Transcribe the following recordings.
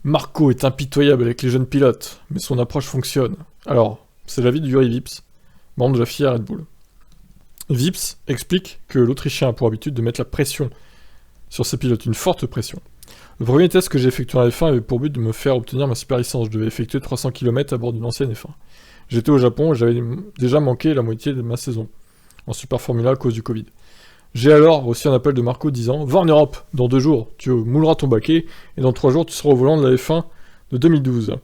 Marco est impitoyable avec les jeunes pilotes, mais son approche fonctionne. Alors, c'est l'avis de Yuri Vips, membre de la FIA Red Bull. Vips explique que l'Autrichien a pour habitude de mettre la pression sur ses pilotes, une forte pression. Le premier test que j'ai effectué en F1 avait pour but de me faire obtenir ma super licence. Je devais effectuer 300 km à bord d'une ancienne F1. J'étais au Japon et j'avais déjà manqué la moitié de ma saison en Super Formula à cause du Covid. J'ai alors reçu un appel de Marco disant « Va en Europe, dans 2 jours, tu mouleras ton baquet, et dans 3 jours tu seras au volant de la F1 de 2012. »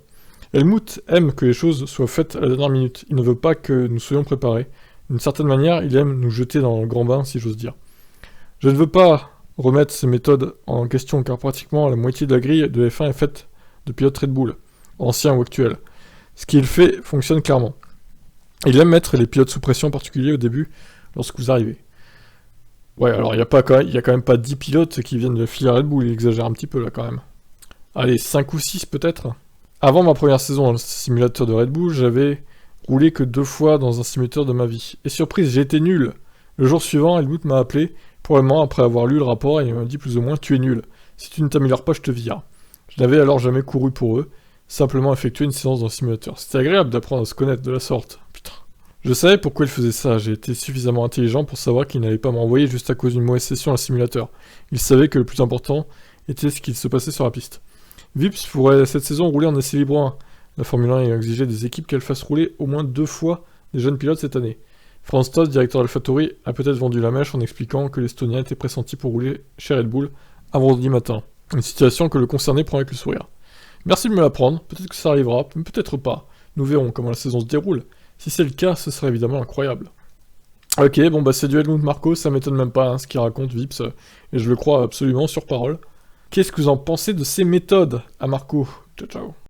Helmut aime que les choses soient faites à la dernière minute, il ne veut pas que nous soyons préparés. D'une certaine manière, il aime nous jeter dans le grand bain, si j'ose dire. Je ne veux pas remettre ces méthodes en question, car pratiquement la moitié de la grille de F1 est faite de pilotes Red Bull, anciens ou actuels. Ce qu'il fait fonctionne clairement. Il aime mettre les pilotes sous pression, en particulier au début, lorsque vous arrivez. Ouais, alors il y a quand même pas 10 pilotes qui viennent de filière Red Bull, il exagère un petit peu là quand même. Allez, 5 ou 6 peut-être. Avant ma première saison dans le simulateur de Red Bull, j'avais roulé que 2 fois dans un simulateur de ma vie. Et surprise, j'ai été nul. Le jour suivant, Helmut m'a appelé, probablement après avoir lu le rapport, et il m'a dit plus ou moins « Tu es nul. Si tu ne t'améliores pas, je te vire. » Je n'avais alors jamais couru pour eux, simplement effectué une séance dans le simulateur. C'était agréable d'apprendre à se connaître de la sorte. Putain. Je savais pourquoi il faisait ça, j'ai été suffisamment intelligent pour savoir qu'il n'allait pas m'envoyer juste à cause d'une mauvaise session à un simulateur. Il savait que le plus important était ce qu'il se passait sur la piste. Vips pourrait cette saison rouler en essai libre 1. La Formule 1 a exigé des équipes qu'elle fasse rouler au moins 2 fois des jeunes pilotes cette année. Franz Tost, directeur d'AlphaTauri, a peut-être vendu la mèche en expliquant que l'Estonien était pressenti pour rouler chez Red Bull un vendredi matin. Une situation que le concerné prend avec le sourire. Merci de me l'apprendre, peut-être que ça arrivera, mais peut-être pas. Nous verrons comment la saison se déroule. Si c'est le cas, ce serait évidemment incroyable. Ok, bon bah c'est du Helmut Marko, ça m'étonne même pas hein, ce qu'il raconte Vips, et je le crois absolument sur parole. Qu'est-ce que vous en pensez de ces méthodes à Marco? Ciao ciao.